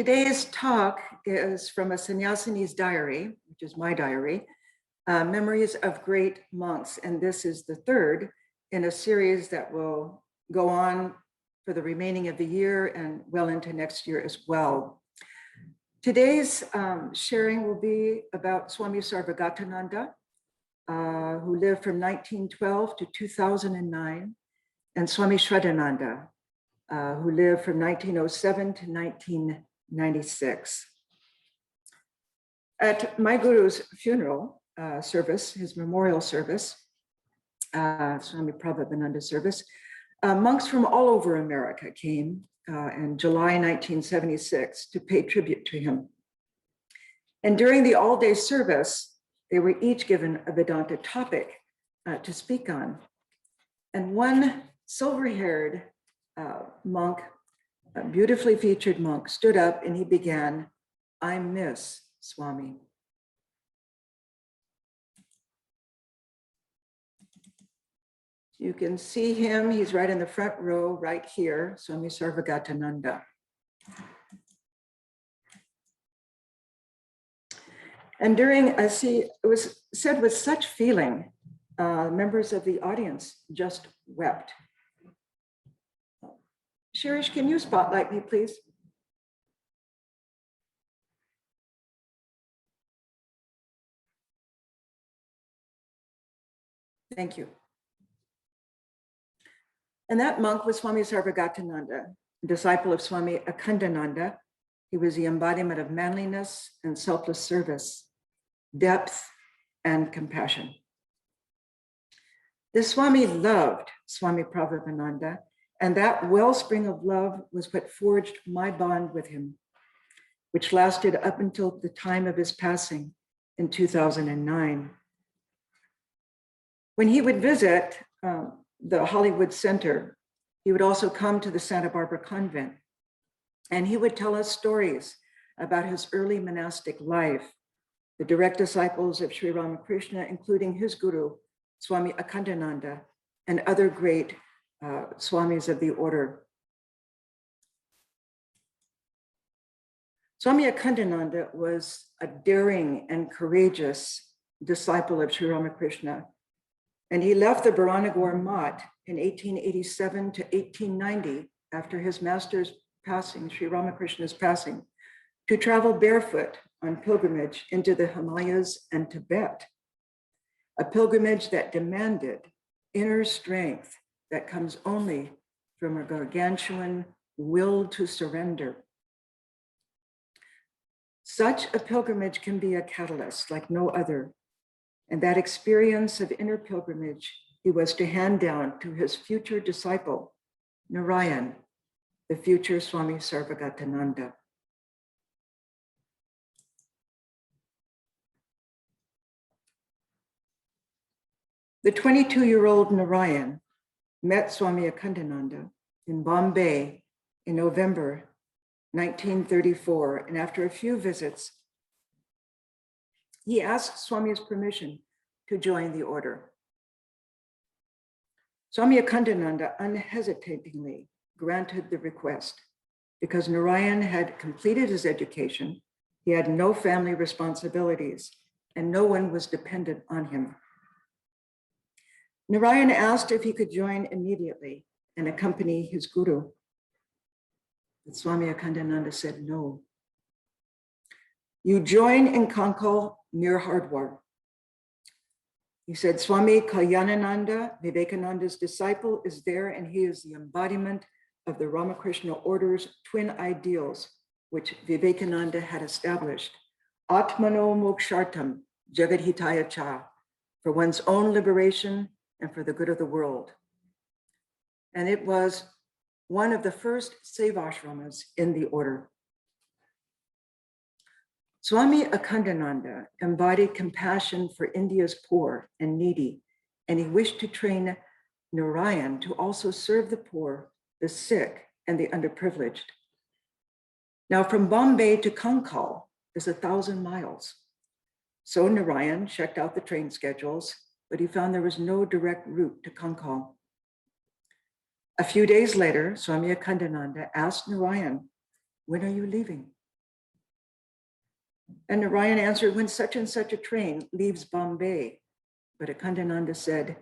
Today's talk is from a Sannyasini's diary, which is my diary, Memories of Great Monks. And this is the third in a series that will go on for the remaining of the year and well into next year as well. Today's sharing will be about Swami Sarva-gatananda, who lived from 1912 to 2009, and Swami Shraddhananda, who lived from 1907 to 1996. At my guru's funeral service, his memorial service, Swami Pravrajika service, monks from all over America came in July 1976 to pay tribute to him. And during the all-day service, they were each given a Vedanta topic to speak on. And one silver-haired monk, a beautifully featured monk, stood up and he began, "I miss Swami." You can see him, he's right in the front row, right here, Swami Sarva-gatananda. And I see, it was said with such feeling, members of the audience just wept. Shirish, can you spotlight me, please? Thank you. And that monk was Swami Sarva-gatananda, disciple of Swami Akhandananda. He was the embodiment of manliness and selfless service, depth and compassion. The Swami loved Swami Pravrajika, and that wellspring of love was what forged my bond with him, which lasted up until the time of his passing in 2009. When he would visit the Hollywood Center, he would also come to the Santa Barbara Convent, and he would tell us stories about his early monastic life, the direct disciples of Sri Ramakrishna, including his guru, Swami Akhandananda, and other great Swamis of the order. Swami Akhandananda was a daring and courageous disciple of Sri Ramakrishna, and he left the Baranagar Math in 1887 to 1890 after his master's passing, Sri Ramakrishna's passing, to travel barefoot on pilgrimage into the Himalayas and Tibet, a pilgrimage that demanded inner strength that comes only from a gargantuan will to surrender. Such a pilgrimage can be a catalyst like no other, and that experience of inner pilgrimage he was to hand down to his future disciple, Narayan, the future Swami Sarva-gatananda. The 22-year-old Narayan met Swami Akhandananda in Bombay in November 1934, and after a few visits, he asked Swami's permission to join the order. Swami Akhandananda unhesitatingly granted the request because Narayan had completed his education, he had no family responsibilities, and no one was dependent on him. Narayan asked if he could join immediately and accompany his guru. But Swami Akhandananda said no. "You join in Kankal near Hardwar." He said, "Swami Kalyanananda, Vivekananda's disciple, is there, and he is the embodiment of the Ramakrishna order's twin ideals, which Vivekananda had established. Atmano mokshartam jagadhitaya cha, for one's own liberation and for the good of the world." And it was one of the first sevashramas in the order. Swami Akhandananda embodied compassion for India's poor and needy, and he wished to train Narayan to also serve the poor, the sick, and the underprivileged. Now, from Bombay to Kankal is 1,000 miles. So Narayan checked out the train schedules, but he found there was no direct route to Kankal. A few days later, Swami Akhandananda asked Narayan, "When are you leaving?" And Narayan answered, when such and such a train leaves Bombay. But Akhandananda said,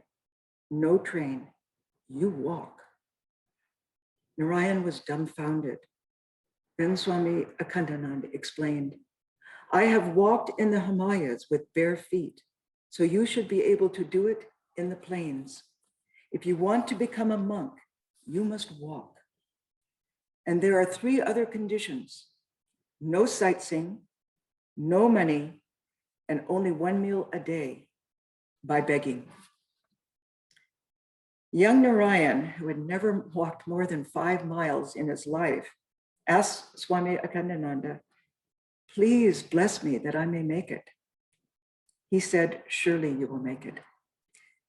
no train, you walk. Narayan was dumbfounded. Then Swami Akhandananda explained, I have walked in the Himalayas with bare feet, so you should be able to do it in the plains. If you want to become a monk, you must walk. And there are 3 other conditions: no sightseeing, no money, and only 1 meal a day by begging. Young Narayan, who had never walked more than 5 miles in his life, asked Swami Akhandananda, please bless me that I may make it. He said, surely you will make it.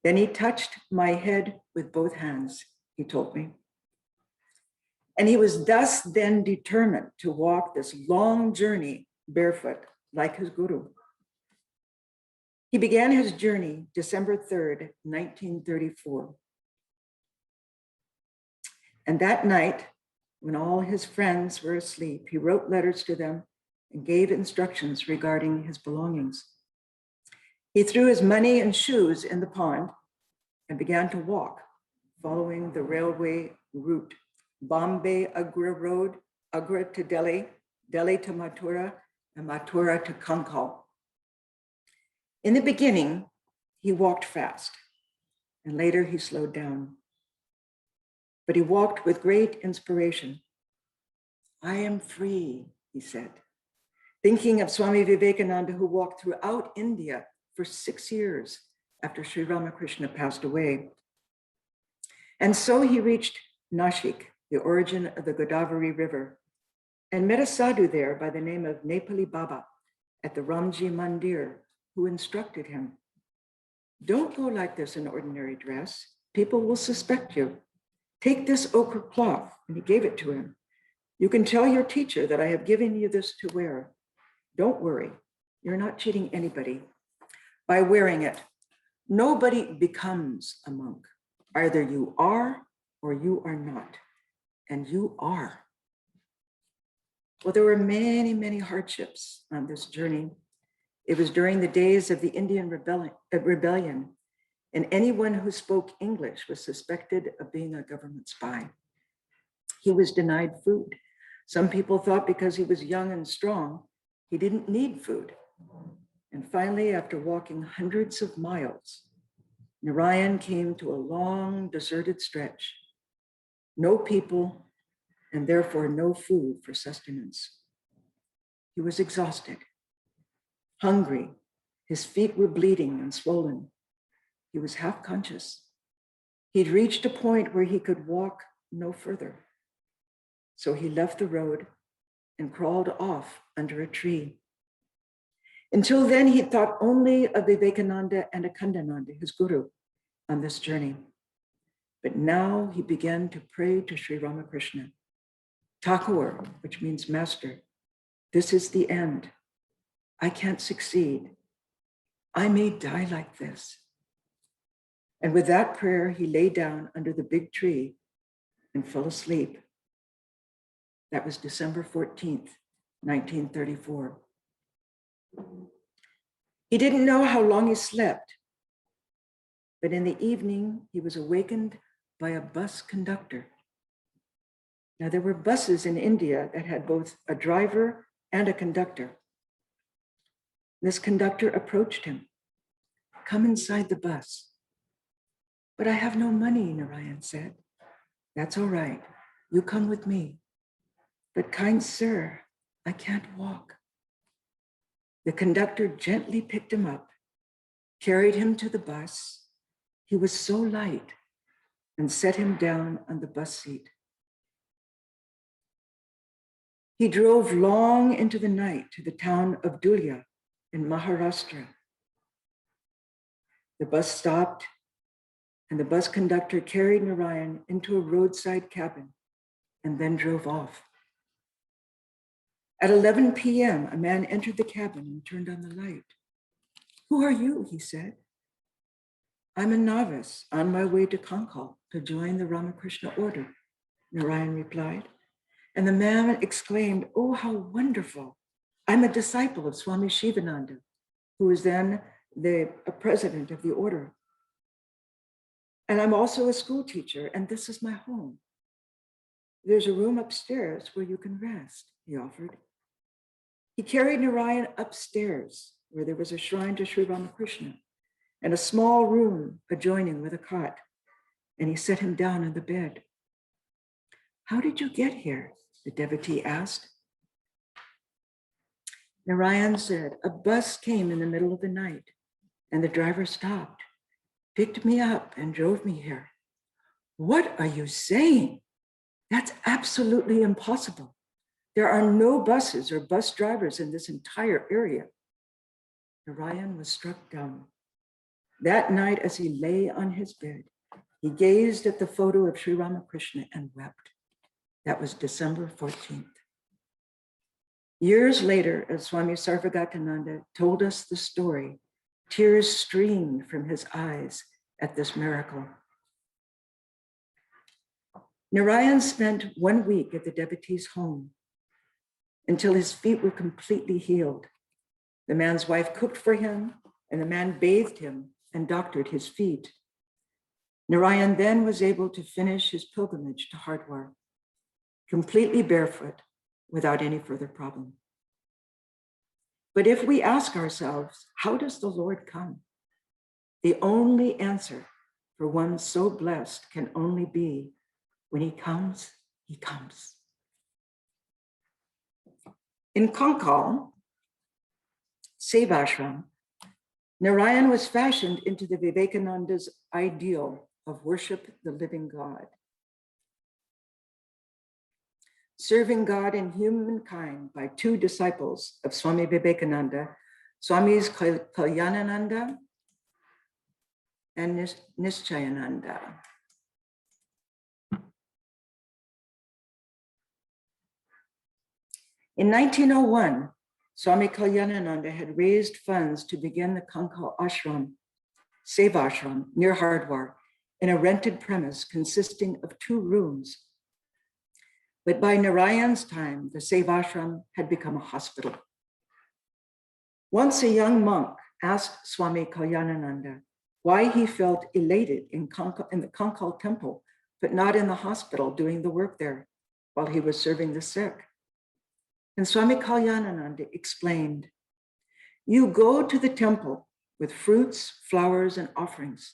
Then he touched my head with both hands, he told me. And he was thus then determined to walk this long journey barefoot, like his guru. He began his journey December 3rd, 1934. And that night, when all his friends were asleep, he wrote letters to them and gave instructions regarding his belongings. He threw his money and shoes in the pond and began to walk, following the railway route, Bombay-Agra Road, Agra to Delhi, Delhi to Mathura, and Mathura to Kankal. In the beginning, he walked fast, and later he slowed down. But he walked with great inspiration. I am free, he said, thinking of Swami Vivekananda, who walked throughout India for 6 years after Sri Ramakrishna passed away. And so he reached Nashik, the origin of the Godavari River, and met a sadhu there by the name of Nepali Baba at the Ramji Mandir, who instructed him, don't go like this in ordinary dress. People will suspect you. Take this ochre cloth, and he gave it to him. You can tell your teacher that I have given you this to wear. Don't worry, you're not cheating anybody. By wearing it, nobody becomes a monk. Either you are or you are not, and you are. Well, there were many, many hardships on this journey. It was during the days of the Indian rebellion, and anyone who spoke English was suspected of being a government spy. He was denied food. Some people thought because he was young and strong, he didn't need food. And finally, after walking hundreds of miles, Narayan came to a long, deserted stretch. No people, and therefore no food for sustenance. He was exhausted, hungry. His feet were bleeding and swollen. He was half conscious. He'd reached a point where he could walk no further. So he left the road and crawled off under a tree. Until then, he thought only of Vivekananda and Akhandananda, his guru, on this journey. But now he began to pray to Sri Ramakrishna. Thakur, which means master, this is the end. I can't succeed. I may die like this. And with that prayer, he lay down under the big tree and fell asleep. That was December 14th, 1934. He didn't know how long he slept, but in the evening, he was awakened by a bus conductor. Now, there were buses in India that had both a driver and a conductor. This conductor approached him. Come inside the bus. But I have no money, Narayan said. That's all right. You come with me. But kind sir, I can't walk. The conductor gently picked him up, carried him to the bus. He was so light, and set him down on the bus seat. He drove long into the night to the town of Dhulya in Maharashtra. The bus stopped, and the bus conductor carried Narayan into a roadside cabin and then drove off. At 11 p.m., a man entered the cabin and turned on the light. Who are you? He said. I'm a novice on my way to Kankal to join the Ramakrishna order, Narayan replied. And the man exclaimed, oh, how wonderful. I'm a disciple of Swami Shraddhananda, who was then the president of the order. And I'm also a school teacher, and this is my home. There's a room upstairs where you can rest, he offered. He carried Narayan upstairs, where there was a shrine to Sri Ramakrishna, and a small room adjoining with a cot, and he set him down on the bed. How did you get here? The devotee asked. Narayan said, a bus came in the middle of the night, and the driver stopped, picked me up, and drove me here. What are you saying? That's absolutely impossible. There are no buses or bus drivers in this entire area. Narayan was struck dumb. That night, as he lay on his bed, he gazed at the photo of Sri Ramakrishna and wept. That was December 14th. Years later, as Swami Sarva-gatananda told us the story, tears streamed from his eyes at this miracle. Narayan spent 1 week at the devotee's home until his feet were completely healed. The man's wife cooked for him, and the man bathed him and doctored his feet. Narayan then was able to finish his pilgrimage to Hardwar, completely barefoot, without any further problem. But if we ask ourselves, how does the Lord come? The only answer for one so blessed can only be, when he comes, he comes. In Kankal, Sevashram, Narayan was fashioned into the Vivekananda's ideal of worship the living God. Serving God and humankind by two disciples of Swami Vivekananda, Swamis Kalyanananda and Nischayananda. In 1901, Swami Kalyanananda had raised funds to begin the Kankal ashram, Sevashram, near Hardwar, in a rented premise consisting of 2 rooms. But by Narayan's time, the Sevashram had become a hospital. Once a young monk asked Swami Kalyanananda why he felt elated in the Kankal temple, but not in the hospital doing the work there while he was serving the sick. And Swami Kalyanananda explained, you go to the temple with fruits, flowers, and offerings.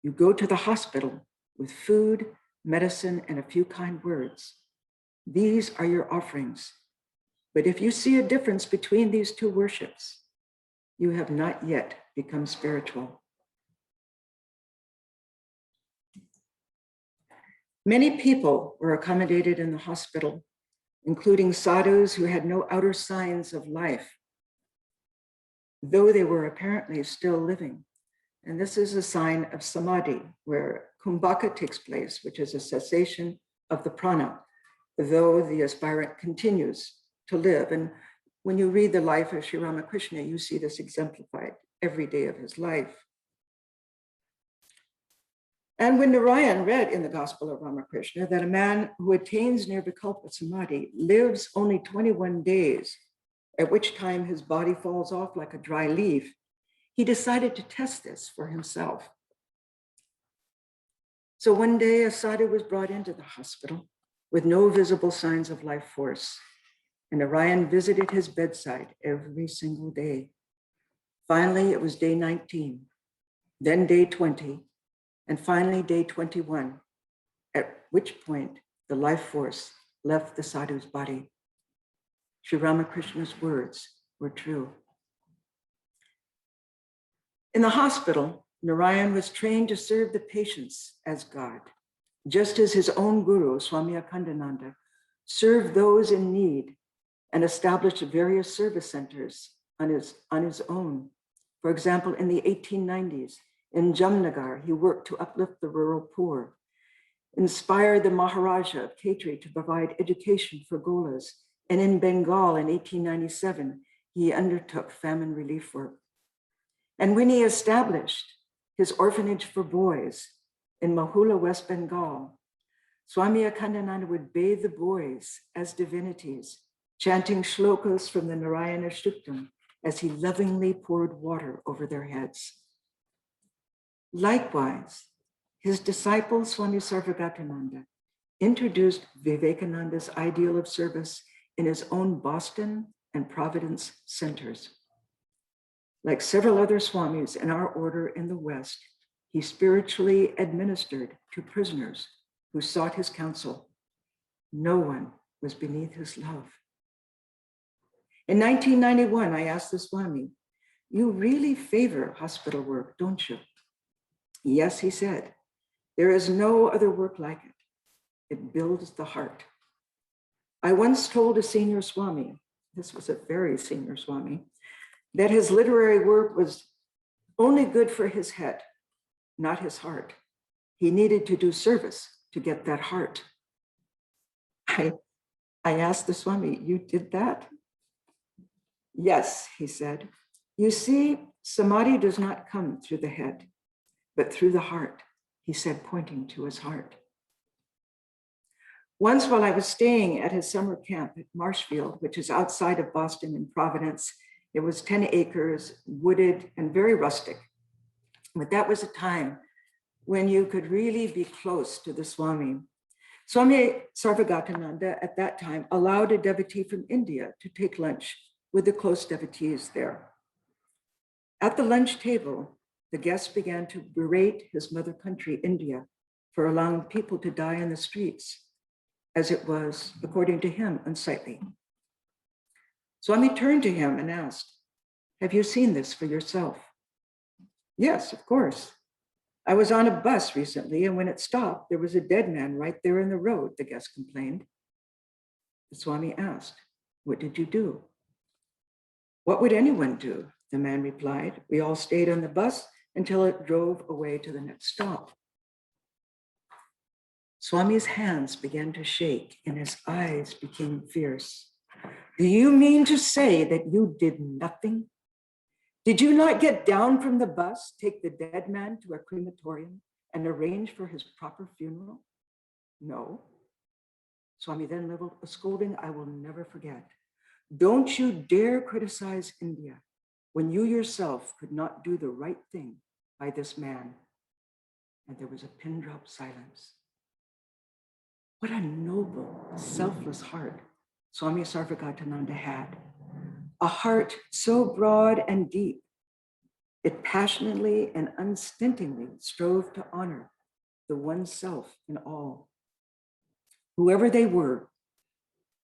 You go to the hospital with food, medicine, and a few kind words. These are your offerings. But if you see a difference between these 2 worships, you have not yet become spiritual. Many people were accommodated in the hospital, including sadhus who had no outer signs of life, though they were apparently still living. And this is a sign of samadhi, where kumbhaka takes place, which is a cessation of the prana, though the aspirant continues to live. And when you read the life of Sri Ramakrishna, you see this exemplified every day of his life. And when Narayan read in the Gospel of Ramakrishna that a man who attains nirvikalpa samadhi lives only 21 days, at which time his body falls off like a dry leaf, he decided to test this for himself. So one day a sadhu was brought into the hospital with no visible signs of life force, and Narayan visited his bedside every single day. Finally, it was day 19, then day 20, and finally day 21, at which point the life force left the sadhu's body. Sri Ramakrishna's words were true. In the hospital, Narayan was trained to serve the patients as God, just as his own guru, Swami Akhandananda, served those in need and established various service centers on his own. For example, in the 1890s, in Jamnagar, he worked to uplift the rural poor, inspired the Maharaja of Khetri to provide education for Golas, and in Bengal in 1897, he undertook famine relief work. And when he established his orphanage for boys in Mahula, West Bengal, Swami Akhandananda would bathe the boys as divinities chanting shlokas from the Narayana Shuktam as he lovingly poured water over their heads. Likewise, his disciple Swami Sarva-gatananda introduced Vivekananda's ideal of service in his own Boston and Providence centers. Like several other Swamis in our order in the West, he spiritually administered to prisoners who sought his counsel. No one was beneath his love. In 1991, I asked the Swami, "You really favor hospital work, don't you?" "Yes," he said, "there is no other work like it. It builds the heart." I once told a senior Swami, this was a very senior Swami, that his literary work was only good for his head, not his heart. He needed to do service to get that heart. I asked the Swami, "You did that?" "Yes," he said. "You see, samadhi does not come through the head, but through the heart," he said, pointing to his heart. Once while I was staying at his summer camp at Marshfield, which is outside of Boston in Providence, it was 10 acres, wooded and very rustic. But that was a time when you could really be close to the Swami. Swami Sarva-gatananda at that time allowed a devotee from India to take lunch with the close devotees there. At the lunch table, the guests began to berate his mother country, India, for allowing people to die in the streets, as it was, according to him, unsightly. Swami turned to him and asked, "Have you seen this for yourself?" "Yes, of course. I was on a bus recently, and when it stopped, there was a dead man right there in the road," the guest complained. The Swami asked, "What did you do?" "What would anyone do?" the man replied. "We all stayed on the bus until it drove away to the next stop." Swami's hands began to shake and his eyes became fierce. "Do you mean to say that you did nothing? Did you not get down from the bus, take the dead man to a crematorium, and arrange for his proper funeral?" "No." Swami then leveled a scolding I will never forget. "Don't you dare criticize India when you yourself could not do the right thing by this man." And there was a pin drop silence. What a noble, selfless heart Swami Sarva-gatananda had. A heart so broad and deep, it passionately and unstintingly strove to honor the one self in all, whoever they were,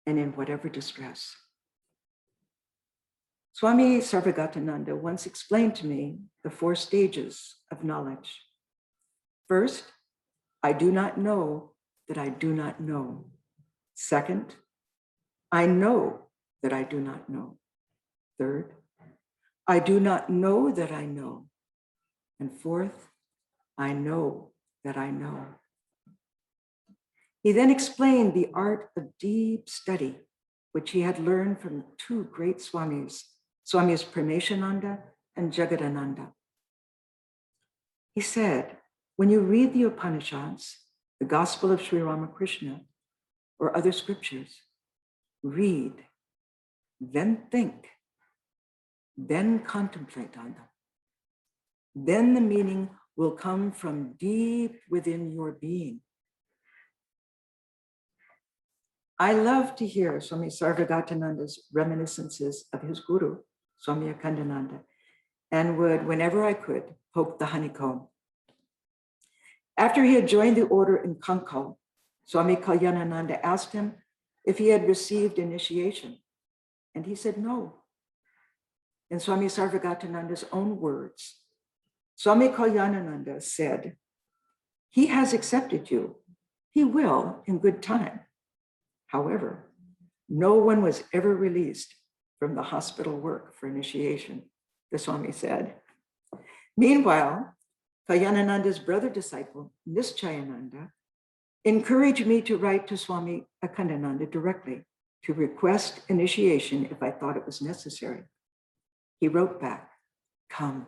and in whatever distress. Swami Sarva-gatananda once explained to me the 4 stages of knowledge. First, I do not know that I do not know. Second, I know that I do not know. Third, I do not know that I know. And fourth, I know that I know. He then explained the art of deep study, which he had learned from 2 great Swamis, Swamis Prameeshananda and Jagadananda. He said, when you read the Upanishads, the Gospel of Sri Ramakrishna, or other scriptures, read, then think, then contemplate on them. Then the meaning will come from deep within your being. I love to hear Swami Sarva-gatananda's reminiscences of his guru, Swami Akhandananda, and would, whenever I could, poke the honeycomb. After he had joined the order in Kankal, Swami Kalyanananda asked him if he had received initiation, and he said no. In Swami Sarva-gatananda's own words, Swami Kalyanananda said, "He has accepted you. He will in good time." However, no one was ever released from the hospital work for initiation, the Swami said. Meanwhile, Kalyanananda's brother disciple, Nischayananda, encouraged me to write to Swami Akhandananda directly to request initiation if I thought it was necessary. He wrote back, "Come."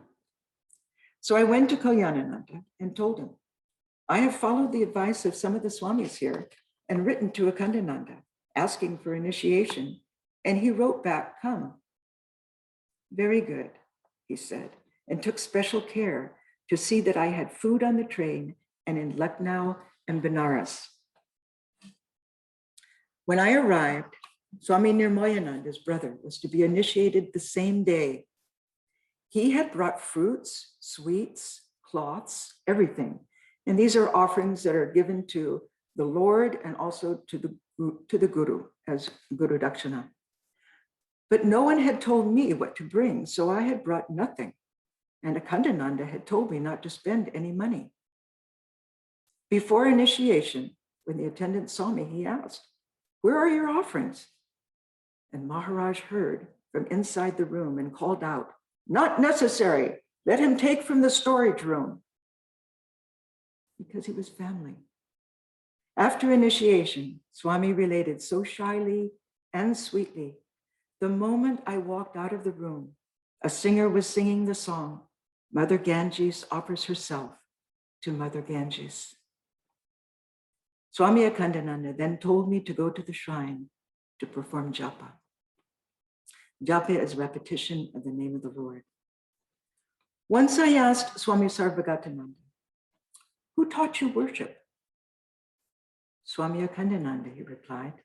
So I went to Kalyanananda and told him, "I have followed the advice of some of the Swamis here and written to Akhandananda asking for initiation And he wrote back, "Come." "Very good," he said, and took special care to see that I had food on the train and in Lucknow and Benares. When I arrived, Swami Nirmayananda's brother was to be initiated the same day. He had brought fruits, sweets, cloths, everything. And these are offerings that are given to the Lord and also to the Guru as Guru Dakshina. But no one had told me what to bring, so I had brought nothing. And Akhandananda had told me not to spend any money. Before initiation, when the attendant saw me, he asked, "Where are your offerings?" And Maharaj heard from inside the room and called out, "Not necessary. Let him take from the storage room." Because he was family. After initiation, Swami related so shyly and sweetly, the moment I walked out of the room, a singer was singing the song, "Mother Ganges offers herself to Mother Ganges." Swami Akhandananda then told me to go to the shrine to perform japa. Japa is repetition of the name of the Lord. Once I asked Swami Sarva-gatananda, "Who taught you worship?" "Swami Akhandananda," he replied.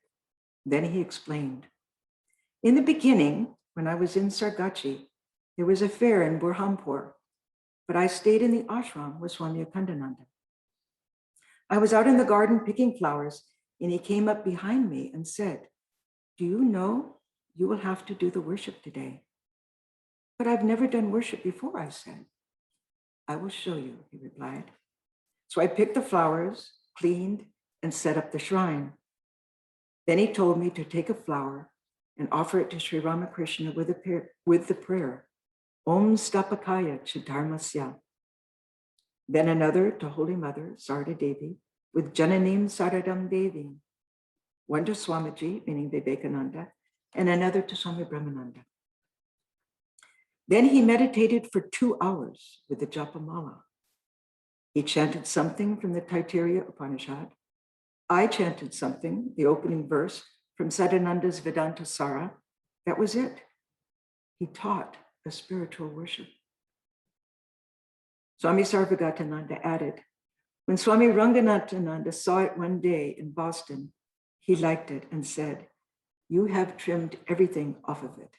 Then he explained, "In the beginning, when I was in Sargachi, there was a fair in Burhanpur, but I stayed in the ashram with Swami Akhandananda. I was out in the garden picking flowers, and he came up behind me and said, 'Do you know you will have to do the worship today?' 'But I've never done worship before,' I said. 'I will show you,' he replied. So I picked the flowers, cleaned, and set up the shrine. Then he told me to take a flower and offer it to Sri Ramakrishna with the prayer, Om Stapakaya Chidharmasya. Then another to Holy Mother, Sarada Devi, with Jananim Saradam Devi. One to Swamiji, meaning Vivekananda, and another to Swami Brahmananda. Then he meditated for 2 hours with the Japamala. He chanted something from the Taittiriya Upanishad. I chanted something, the opening verse from Sadananda's Vedanta Sara. That was it. He taught a spiritual worship. Swami Sarva-gatananda added, when Swami Ranganathananda saw it one day in Boston, he liked it and said, "You have trimmed everything off of it."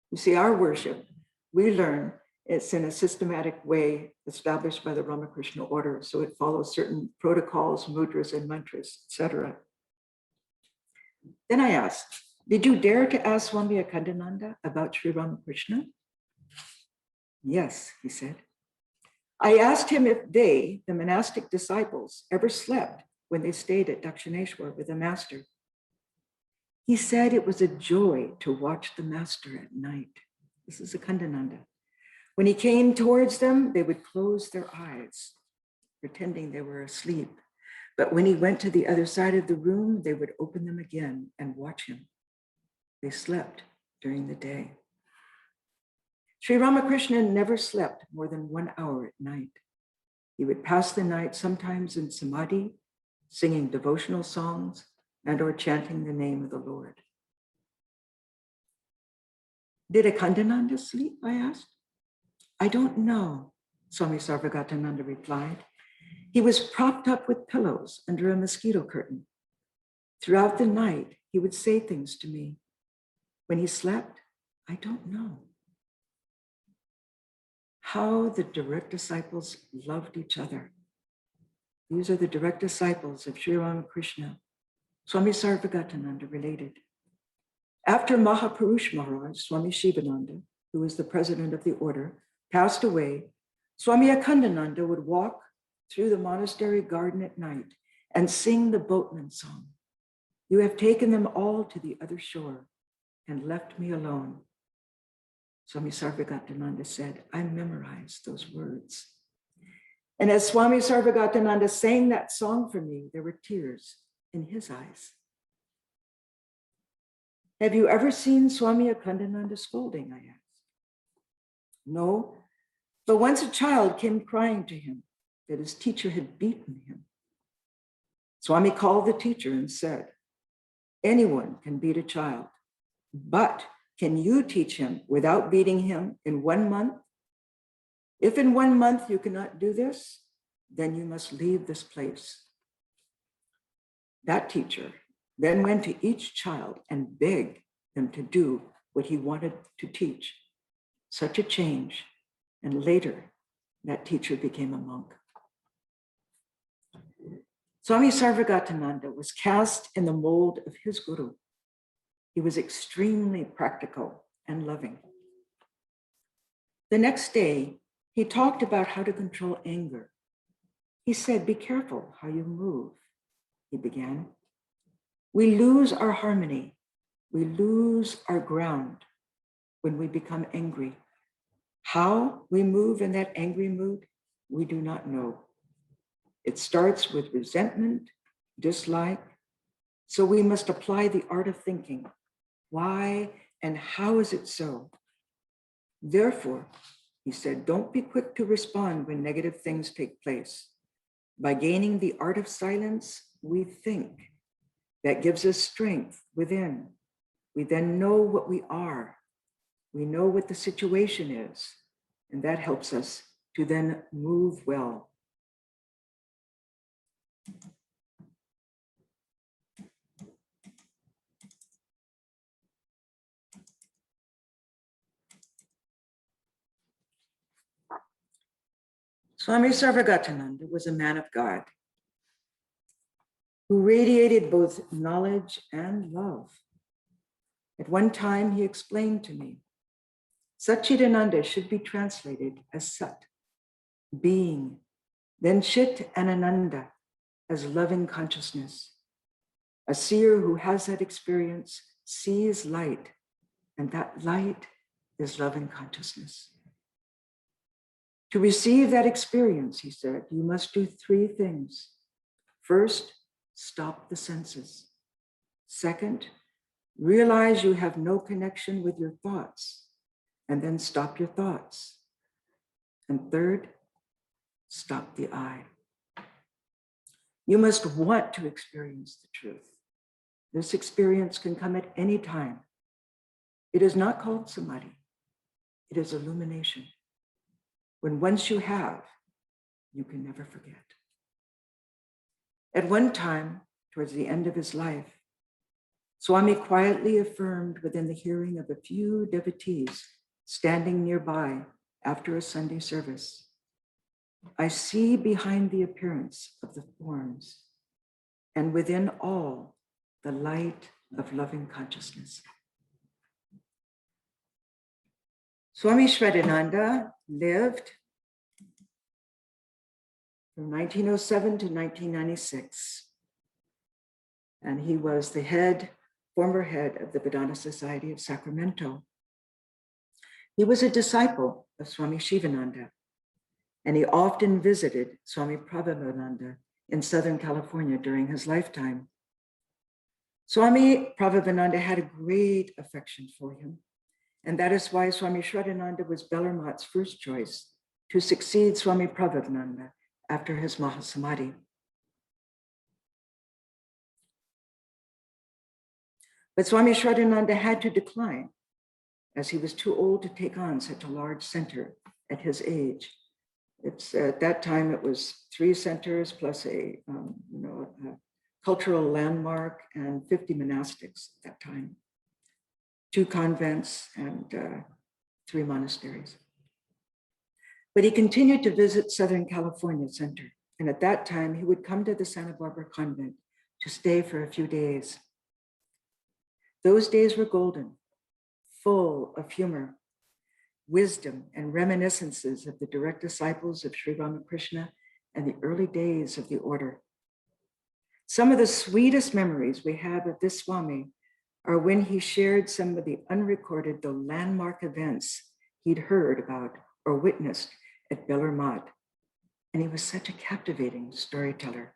You see, our worship, we learn it's in a systematic way established by the Ramakrishna order. So it follows certain protocols, mudras, and mantras, etc. Then I asked, "Did you dare to ask Swami Akhandananda about Sri Ramakrishna?" "Yes," he said. "I asked him if they, the monastic disciples, ever slept when they stayed at Dakshineshwar with the master. He said it was a joy to watch the master at night." This is Akhandananda. "When he came towards them, they would close their eyes, pretending they were asleep. But when he went to the other side of the room, they would open them again and watch him. They slept during the day." Sri Ramakrishna never slept more than 1 hour at night. He would pass the night sometimes in samadhi, singing devotional songs and or chanting the name of the Lord. "Did Akhandananda sleep?" I asked. "I don't know," Swami Sarva-gatananda replied. "He was propped up with pillows under a mosquito curtain. Throughout the night, he would say things to me. When he slept, I don't know." How the direct disciples loved each other. These are the direct disciples of Sri Ramakrishna. Swami Sarva-gatananda related. After Mahapurush Maharaj, Swami Shivananda, who was the president of the order, passed away, Swami Akhandananda would walk through the monastery garden at night and sing the boatman song. "You have taken them all to the other shore and left me alone." Swami Sarva-gatananda said, "I memorized those words." And as Swami Sarva-gatananda sang that song for me, there were tears in his eyes. "Have you ever seen Swami Akhandananda scolding?" I asked. "No, but once a child came crying to him that his teacher had beaten him. Swami called the teacher and said, 'Anyone can beat a child, But can you teach him without beating him in 1 month? If in 1 month you cannot do this, then you must leave this place. That teacher then went to each child and begged them to do what he wanted to teach. Such a change. And later, that teacher became a monk. Swami Sarva-gatananda was cast in the mold of his guru. He was extremely practical and loving. The next day, he talked about how to control anger. He said, "Be careful how you move," he began. We lose our harmony. We lose our ground when we become angry. How we move in that angry mood, we do not know. It starts with resentment, dislike. So we must apply the art of thinking. Why and how is it so? Therefore, he said, don't be quick to respond when negative things take place. By gaining the art of silence, we think. That gives us strength within. We then know what we are. We know what the situation is, and that helps us to then move well. Swami Sarva-gatananda was a man of God who radiated both knowledge and love. At one time, he explained to me, Satchidananda should be translated as Sat, being, then Chit and Ananda as loving consciousness. A seer who has that experience sees light, and that light is loving consciousness. To receive that experience, he said, you must do 3 things. First, stop the senses. Second, realize you have no connection with your thoughts, and then stop your thoughts. And third, stop the I. You must want to experience the truth. This experience can come at any time. It is not called samadhi. It is illumination. When once you have, you can never forget. At one time, towards the end of his life, Swami quietly affirmed within the hearing of a few devotees standing nearby after a Sunday service, I see behind the appearance of the forms and within all the light of loving consciousness. Swami Shraddhananda lived from 1907 to 1996, and he was the former head of the Vedanta Society of Sacramento. He was a disciple of Swami Shivananda, and he often visited Swami Pravrajika in Southern California during his lifetime. Swami Pravrajika had a great affection for him, and that is why Swami Shraddhananda was Bellarmite's first choice to succeed Swami Pravrajika after his Mahasamadhi. But Swami Shraddhananda had to decline as he was too old to take on such a large center at his age. At that time, it was 3 centers plus a cultural landmark and 50 monastics at that time, 2 convents and 3 monasteries. But he continued to visit Southern California Center. And at that time, he would come to the Santa Barbara convent to stay for a few days. Those days were golden, full of humor, wisdom, and reminiscences of the direct disciples of Sri Ramakrishna and the early days of the order. Some of the sweetest memories we have of this Swami are when he shared some of the unrecorded, though landmark events he'd heard about or witnessed at Bellarmite. And he was such a captivating storyteller.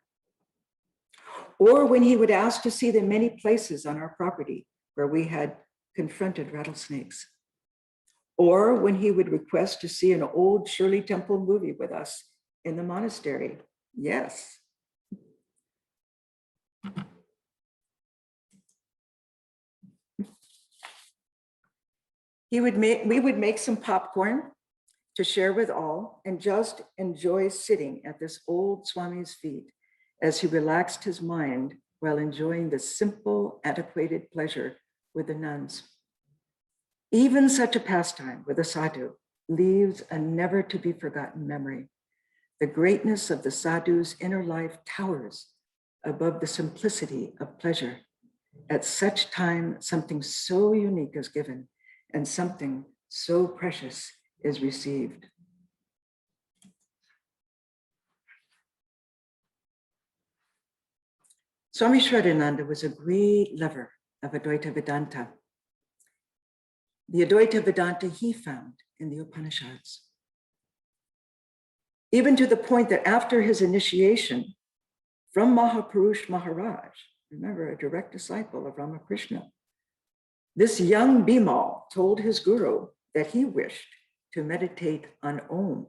Or when he would ask to see the many places on our property where we had confronted rattlesnakes. Or when he would request to see an old Shirley Temple movie with us in the monastery. Yes. We would make some popcorn to share with all and just enjoy sitting at this old Swami's feet as he relaxed his mind while enjoying the simple, antiquated pleasure with the nuns. Even such a pastime with a sadhu leaves a never to be forgotten memory. The greatness of the sadhu's inner life towers above the simplicity of pleasure. At such time, something so unique is given and something so precious is received. Swami Shraddhananda was a great lover of Advaita Vedanta. The Advaita Vedanta he found in the Upanishads. Even to the point that after his initiation from Mahapurush Maharaj, remember, a direct disciple of Ramakrishna, this young Bimal told his guru that he wished to meditate on Om.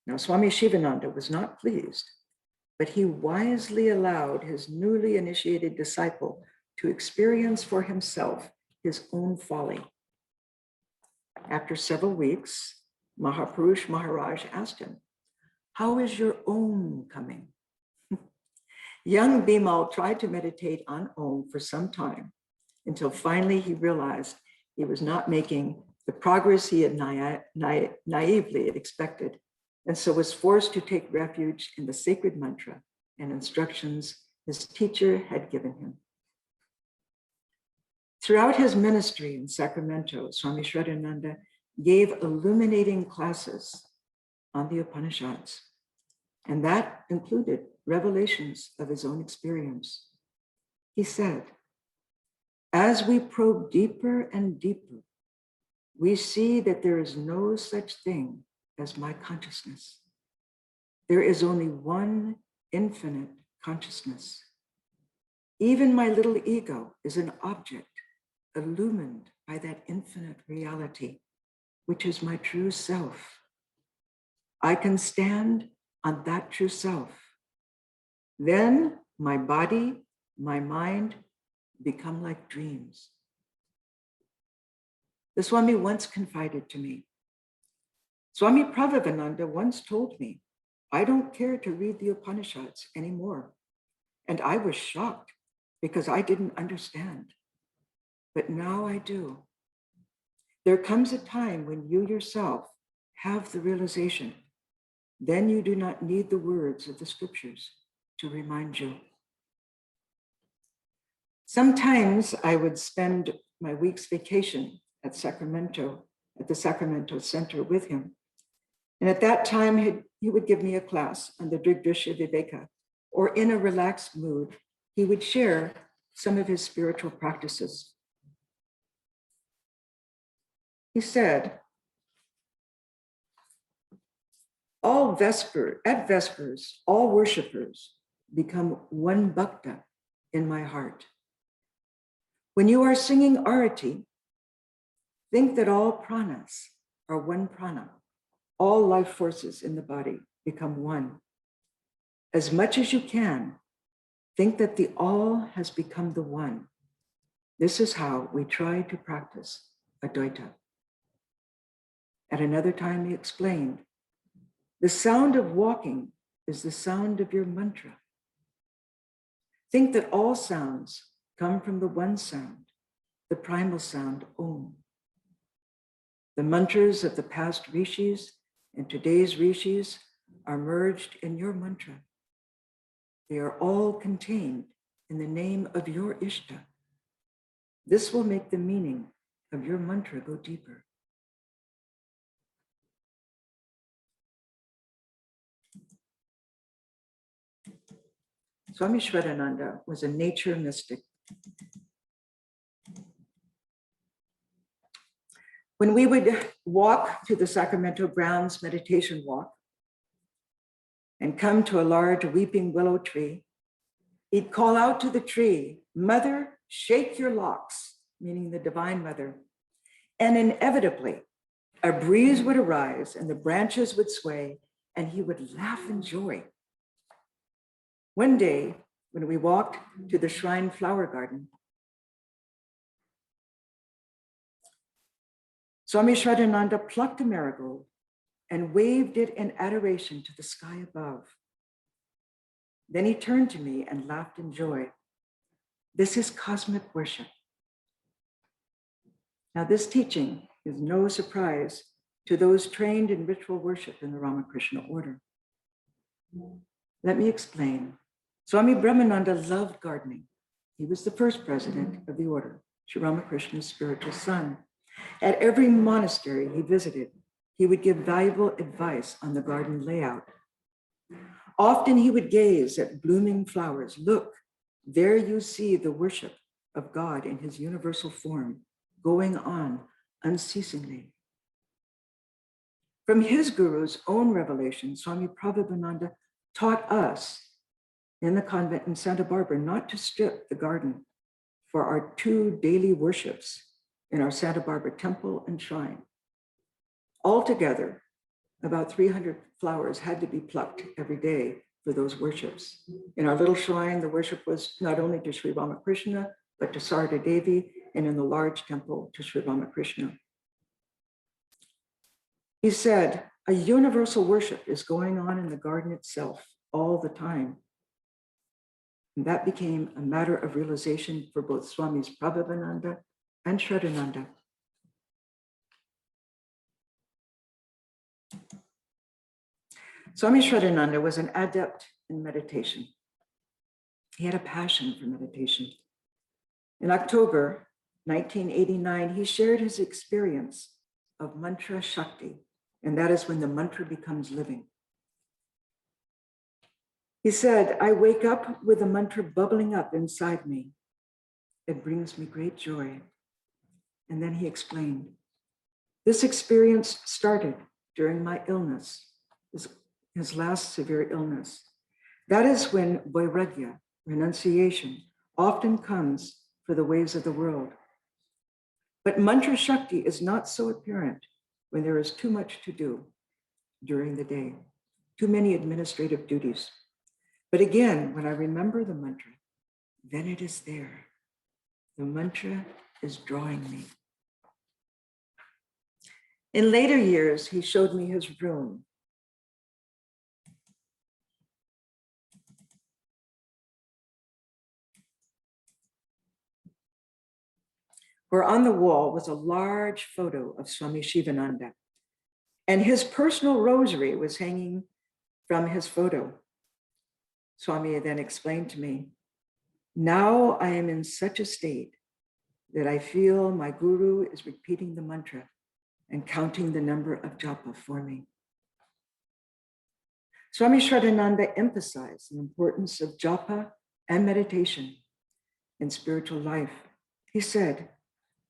Now, Swami Shivananda was not pleased, but he wisely allowed his newly initiated disciple to experience for himself his own folly. After several weeks, Mahapurush Maharaj asked him, "How is your Om coming?" Young Bimal tried to meditate on Om for some time until finally he realized he was not making the progress he had naively expected, and so was forced to take refuge in the sacred mantra and instructions his teacher had given him. Throughout his ministry in Sacramento, Swami Shraddhananda gave illuminating classes on the Upanishads, and that included revelations of his own experience. He said, "As we probe deeper and deeper, we see that there is no such thing as my consciousness. There is only one infinite consciousness. Even my little ego is an object illumined by that infinite reality, which is my true self. I can stand on that true self. Then my body, my mind become like dreams." The Swami once confided to me, "Swami Pravrajika once told me, I don't care to read the Upanishads anymore. And I was shocked because I didn't understand. But now I do. There comes a time when you yourself have the realization. Then you do not need the words of the scriptures to remind you." Sometimes I would spend my week's vacation at Sacramento, at the Sacramento Center with him. And at that time, he would give me a class on the Drigdrishya Viveka, or in a relaxed mood, he would share some of his spiritual practices. He said, at Vespers, all worshipers become one bhakta in my heart. When you are singing arati, think that all pranas are one prana. All life forces in the body become one. As much as you can, think that the all has become the one. This is how we try to practice Advaita. At another time, he explained, the sound of walking is the sound of your mantra. Think that all sounds come from the one sound, the primal sound, Om. The mantras of the past rishis and today's rishis are merged in your mantra. They are all contained in the name of your Ishta. This will make the meaning of your mantra go deeper. Swami Shraddhananda was a nature mystic. When we would walk to the Sacramento grounds meditation walk and come to a large weeping willow tree, he'd call out to the tree, "Mother, shake your locks," meaning the Divine Mother. And inevitably, a breeze would arise and the branches would sway and he would laugh in joy. One day, when we walked to the shrine flower garden, Swami Shraddhananda plucked a marigold and waved it in adoration to the sky above. Then he turned to me and laughed in joy. This is cosmic worship. Now, this teaching is no surprise to those trained in ritual worship in the Ramakrishna order. Let me explain. Swami Brahmananda loved gardening. He was the first president of the order, Sri Ramakrishna's spiritual son. At every monastery he visited, he would give valuable advice on the garden layout. Often he would gaze at blooming flowers. Look, there you see the worship of God in his universal form going on unceasingly. From his guru's own revelation, Swami Pravrajika taught us in the convent in Santa Barbara not to strip the garden for our 2 daily worships in our Santa Barbara temple and shrine. Altogether, about 300 flowers had to be plucked every day for those worships. In our little shrine, the worship was not only to Sri Ramakrishna, but to Sarada Devi, and in the large temple to Sri Ramakrishna. He said, a universal worship is going on in the garden itself all the time. And that became a matter of realization for both Swamis Pravrajika and Shraddhananda. Swami Shraddhananda was an adept in meditation. He had a passion for meditation. In October 1989, he shared his experience of mantra shakti, and that is when the mantra becomes living. He said, I wake up with the mantra bubbling up inside me. It brings me great joy. And then he explained, this experience started during my illness, his last severe illness. That is when vairagya, renunciation, often comes for the ways of the world. But mantra shakti is not so apparent when there is too much to do during the day, too many administrative duties. But again, when I remember the mantra, then it is there. The mantra is drawing me. In later years, he showed me his room. Where on the wall was a large photo of Swami Shivananda, and his personal rosary was hanging from his photo. Swami then explained to me, now I am in such a state that I feel my guru is repeating the mantra and counting the number of japa for me. Swami Shraddhananda emphasized the importance of japa and meditation in spiritual life. He said,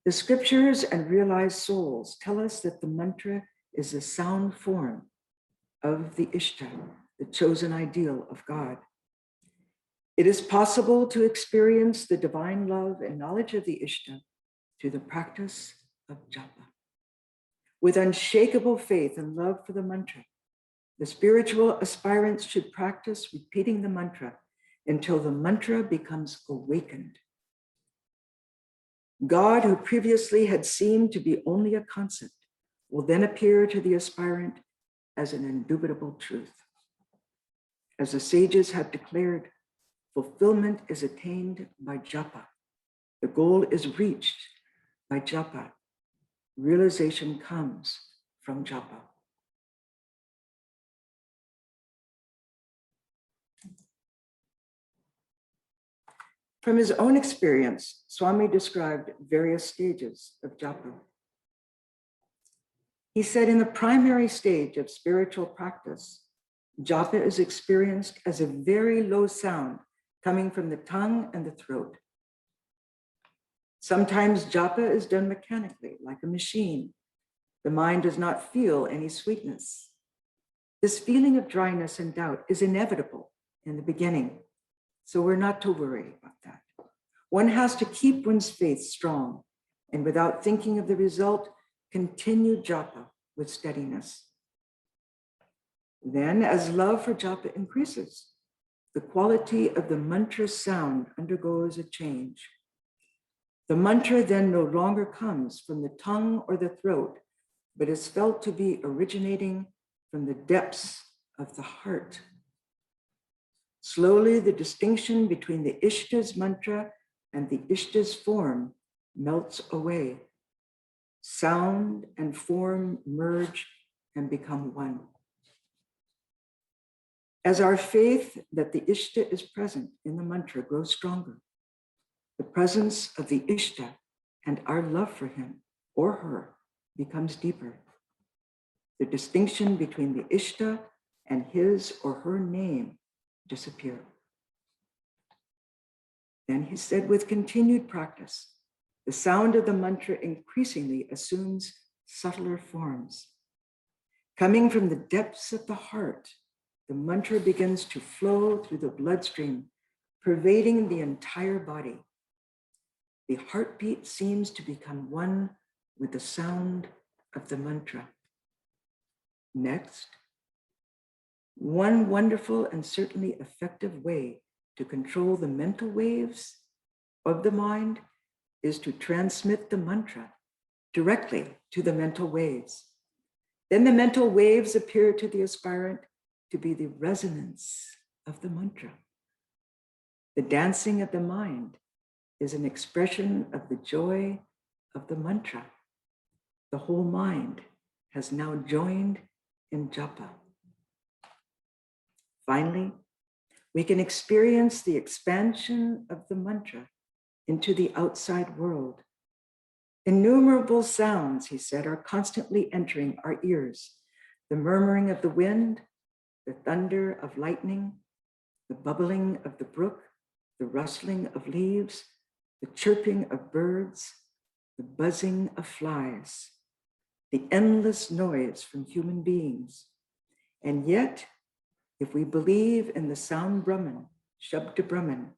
the scriptures and realized souls tell us that the mantra is the sound form of the Ishta, the chosen ideal of God. It is possible to experience the divine love and knowledge of the Ishta through the practice of japa. With unshakable faith and love for the mantra, the spiritual aspirants should practice repeating the mantra until the mantra becomes awakened. God, who previously had seemed to be only a concept, will then appear to the aspirant as an indubitable truth. As the sages have declared, fulfillment is attained by japa. The goal is reached by japa. Realization comes from japa. From his own experience, Swami described various stages of japa. He said in the primary stage of spiritual practice, japa is experienced as a very low sound coming from the tongue and the throat. Sometimes japa is done mechanically, like a machine. The mind does not feel any sweetness. This feeling of dryness and doubt is inevitable in the beginning, so we're not to worry about that. One has to keep one's faith strong, and without thinking of the result, continue japa with steadiness. Then, as love for japa increases, the quality of the mantra sound undergoes a change. The mantra then no longer comes from the tongue or the throat, but is felt to be originating from the depths of the heart. Slowly, the distinction between the Ishta's mantra and the Ishta's form melts away. Sound and form merge and become one. As our faith that the Ishta is present in the mantra grows stronger, the presence of the Ishta and our love for him or her becomes deeper. The distinction between the Ishta and his or her name disappear. Then he said, with continued practice, the sound of the mantra increasingly assumes subtler forms. Coming from the depths of the heart, the mantra begins to flow through the bloodstream, pervading the entire body. The heartbeat seems to become one with the sound of the mantra. Next, one wonderful and certainly effective way to control the mental waves of the mind is to transmit the mantra directly to the mental waves. Then the mental waves appear to the aspirant to be the resonance of the mantra. The dancing of the mind is an expression of the joy of the mantra. The whole mind has now joined in japa. Finally, we can experience the expansion of the mantra into the outside world. Innumerable sounds, he said, are constantly entering our ears. The murmuring of the wind, the thunder of lightning, the bubbling of the brook, the rustling of leaves, the chirping of birds, the buzzing of flies, the endless noise from human beings. And yet, if we believe in the sound Brahman, Shabda Brahman,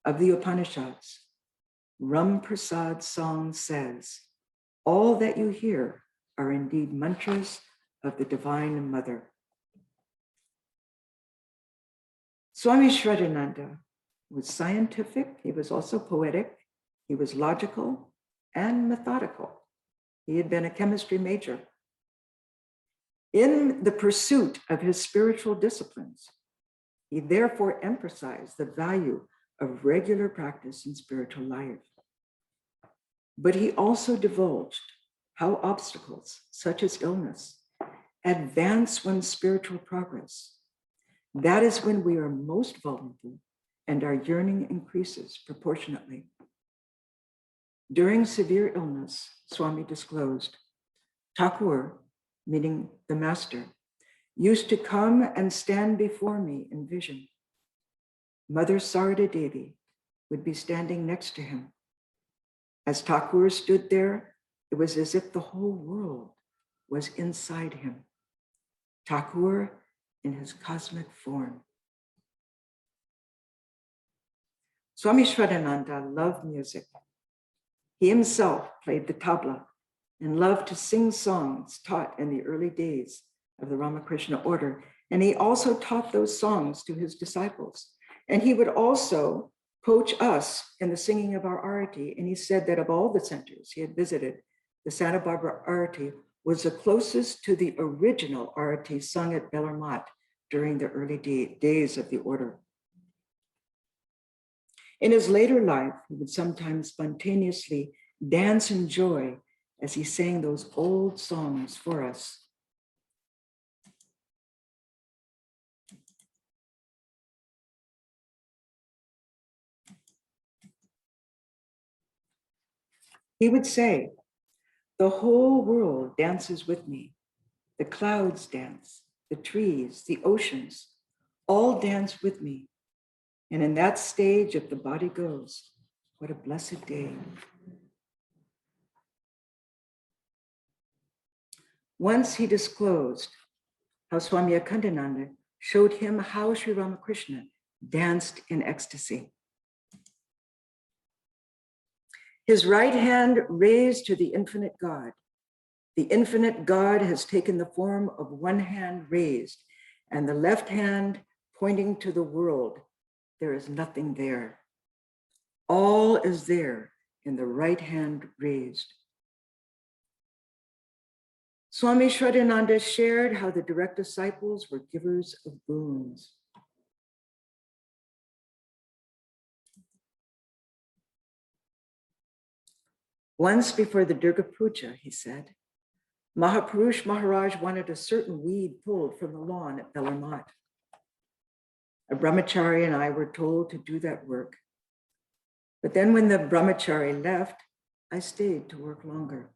of the Upanishads, Ram Prasad's song says, all that you hear are indeed mantras of the Divine Mother. Swami Shraddhananda was scientific, he was also poetic, he was logical and methodical. He had been a chemistry major. In the pursuit of his spiritual disciplines, he therefore emphasized the value of regular practice in spiritual life. But he also divulged how obstacles, such as illness, advance one's spiritual progress. That is when we are most vulnerable and our yearning increases proportionately. During severe illness, Swami disclosed, Thakur, meaning the master, used to come and stand before me in vision. Mother Sarada Devi would be standing next to him. As Thakur stood there, it was as if the whole world was inside him. Thakur in his cosmic form. Swami Shraddhananda loved music. He himself played the tabla and loved to sing songs taught in the early days of the Ramakrishna order. And he also taught those songs to his disciples. And he would also coach us in the singing of our arati. And he said that of all the centers he had visited, the Santa Barbara arati was the closest to the original arati sung at Bellarmine during the early days of the order. In his later life, he would sometimes spontaneously dance in joy as he sang those old songs for us. He would say, the whole world dances with me. The clouds dance, the trees, the oceans, all dance with me. And in that stage, if the body goes, what a blessed day. Once he disclosed how Swami Akhandananda showed him how Sri Ramakrishna danced in ecstasy. His right hand raised to the infinite God. The infinite God has taken the form of one hand raised and the left hand pointing to the world. There is nothing there. All is there in the right hand raised. Swami Shraddhananda shared how the direct disciples were givers of boons. Once before the Durga Puja, he said, Mahapurush Maharaj wanted a certain weed pulled from the lawn at Bellarmine. A brahmachari and I were told to do that work. But then when the brahmachari left, I stayed to work longer.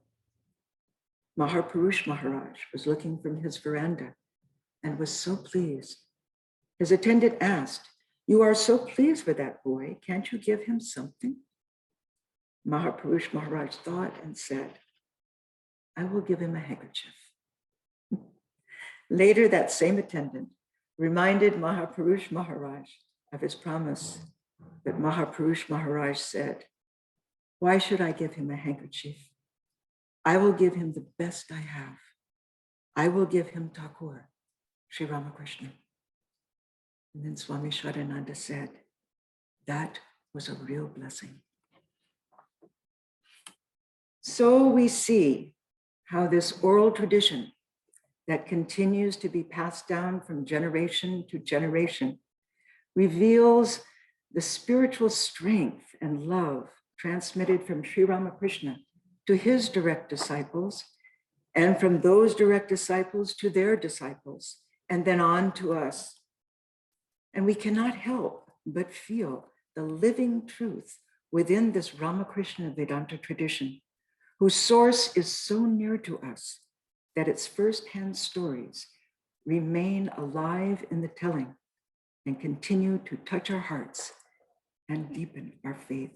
Mahapurush Maharaj was looking from his veranda and was so pleased. His attendant asked, "You are so pleased with that boy, can't you give him something?" Mahapurush Maharaj thought and said, "I will give him a handkerchief." Later, that same attendant reminded Mahapurush Maharaj of his promise, but Mahapurush Maharaj said, "Why should I give him a handkerchief? I will give him the best I have. I will give him Thakur, Sri Ramakrishna." And then Swami Shraddhananda said, that was a real blessing. So we see how this oral tradition that continues to be passed down from generation to generation reveals the spiritual strength and love transmitted from Sri Ramakrishna to his direct disciples, and from those direct disciples to their disciples, and then on to us. And we cannot help but feel the living truth within this Ramakrishna Vedanta tradition, whose source is so near to us that its firsthand stories remain alive in the telling and continue to touch our hearts and deepen our faith.